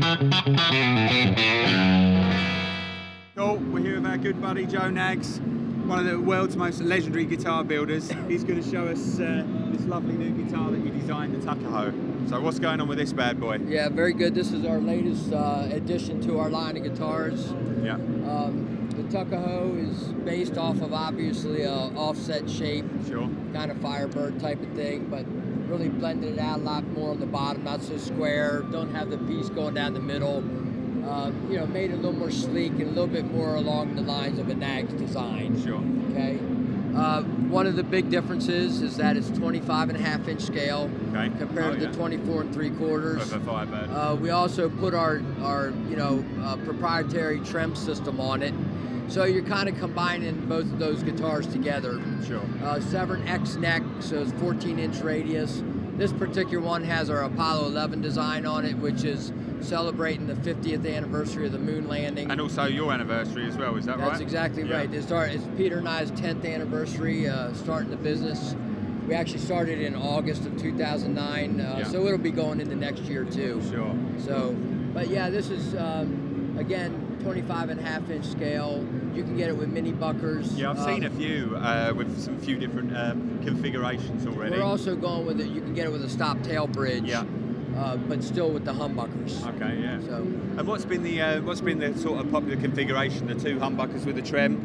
Cool, we're here with our good buddy Joe Knaggs, one of the world's most legendary guitar builders. He's going to show us this lovely new guitar that you designed, the Tuckahoe. So what's going on with this bad boy? Yeah, very good. This is our latest addition to our line of guitars. Yeah. The Tuckahoe is based off of obviously a offset shape, Sure. kind of Firebird type of thing, but really blended it out a lot more on the bottom, not so square, don't have the piece going down the middle. You know, made it a little more sleek and a little bit more along the lines of a Knaggs design. Sure. Okay. One of the big differences is that it's 25.5-inch scale compared to the 24 3/4. Of a Firebird. We also put our proprietary trem system on it. So you're kind of combining both of those guitars together. Sure. Severn X neck, so it's 14-inch radius. This particular one has our Apollo 11 design on it, which is celebrating the 50th anniversary of the moon landing. And also your anniversary as well, is that right? That's exactly right. It's Peter and I's 10th anniversary starting the business. We actually started in August of 2009, so it'll be going into next year too. Sure. So, but yeah, this is, again, 25.5-inch scale. You can get it with mini buckers. Yeah, I've seen a few with some few different configurations already. We're also going with it. You can get it with a stop tail bridge. Yeah. But still with the humbuckers. Okay, yeah. So, and what's been the sort of popular configuration? The two humbuckers with the trem.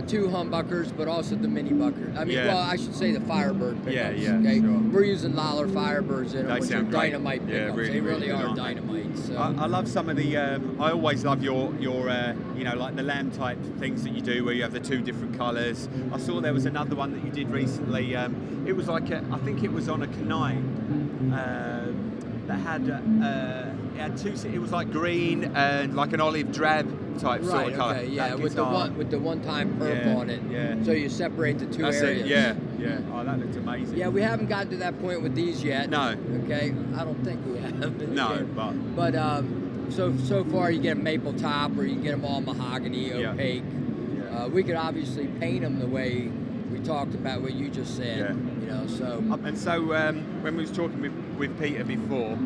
Two humbuckers, but also the mini bucker. I mean, well, I should say the Firebird pickups. Yeah, okay? Sure. We're using Lawler Firebirds in them, which are dynamite pickups. Yeah, really, they really good, are dynamite. So. I love some of the. I always love your you know, like the lamb type things that you do, where you have the two different colours. I saw there was another one that you did recently. It was like I think it was on a Canine. That had it had two. It was like green and like an olive drab type sort of colour. Okay, yeah, with the one-time perf on it. Yeah. So you separate the two areas. It, yeah. Oh, that looks amazing. Yeah, we haven't gotten to that point with these yet. No. Okay, I don't think we have. No, but so far you get a maple top, or you can get them all mahogany, opaque. Yeah. We could obviously paint them the way we talked about what you just said. Yeah. You know, so. And so when we was talking with Peter before,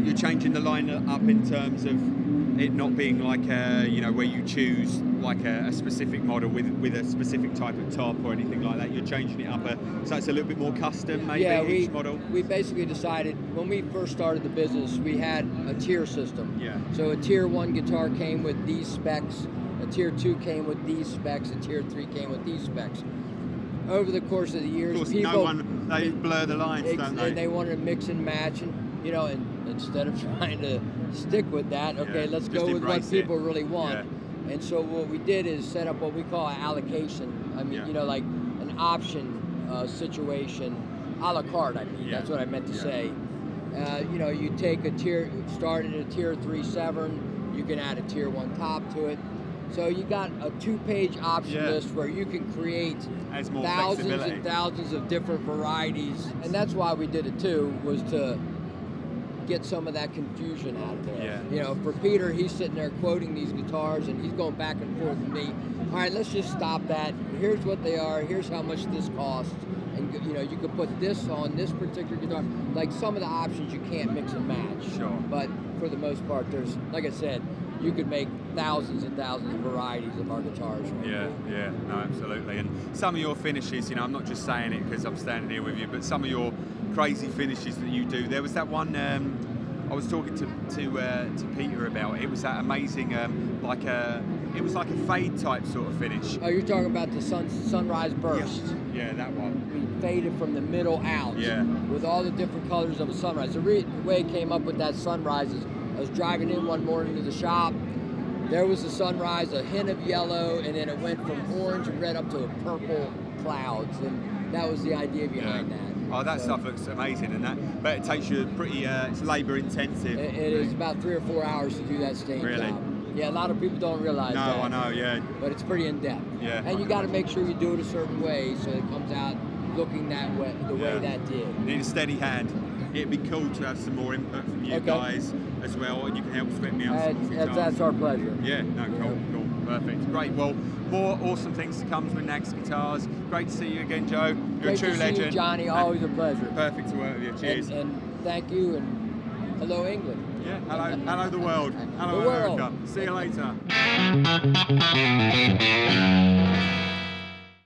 you're changing the line up in terms of it not being like you know, where you choose like a specific model with a specific type of top or anything like that. You're changing it up so it's a little bit more custom, maybe each model. We basically decided when we first started the business, we had a tier system. Yeah. So a tier 1 guitar came with these specs, a tier 2 came with these specs, a tier 3 came with these specs. Over the course of the years, people, they blur the lines, don't they? And they wanted to mix and match, and you know, and instead of trying to stick with that, let's go with what people really want. Yeah. And so what we did is set up what we call an allocation. I mean, you know, like an option situation, a la carte. I mean, that's what I meant to say. You know, you take a tier, start at a tier 3 Severn, you can add a tier 1 top to it. So you got a 2-page option list where you can create thousands and thousands of different varieties. And that's why we did it too, was to get some of that confusion out of there. Yeah. You know, for Peter, he's sitting there quoting these guitars and he's going back and forth with me. All right, let's just stop that. Here's what they are. Here's how much this costs. And you know, you could put this on this particular guitar. Like some of the options you can't mix and match. Sure. But for the most part, there's, like I said, you could make thousands and thousands of varieties of our guitars. Yeah, no, absolutely. And some of your finishes, you know, I'm not just saying it because I'm standing here with you, but some of your crazy finishes that you do. There was that one I was talking to Peter about. It was that amazing, it was like a fade type sort of finish. Oh, you're talking about the sunrise burst. Yeah, that one. We faded from the middle out. Yeah. With all the different colors of a sunrise. The way it came up with that sunrise is, I was driving in one morning to the shop. There was the sunrise, a hint of yellow, and then it went from orange and red up to a purple clouds, and that was the idea behind that. Oh, that stuff looks amazing, but it takes you pretty, it's labour intensive. It is about 3 or 4 hours to do that stain job. Yeah, a lot of people don't realize that. No, I know, yeah. But it's pretty in-depth. Yeah. And you got to make sure you do it a certain way so it comes out looking that way, the way that did. You need a steady hand. It'd be cool to have some more input from you guys as well, and you can help split me out some guitars. That's our pleasure. Yeah, no, cool, perfect. Great, well, more awesome things to come with Knaggs Guitars. Great to see you again, Joe. You're a true legend. See you, Johnny, always a pleasure. Perfect to work with you, cheers. And thank you, and hello, England. Yeah, hello the world. Hello The world. America. See you later.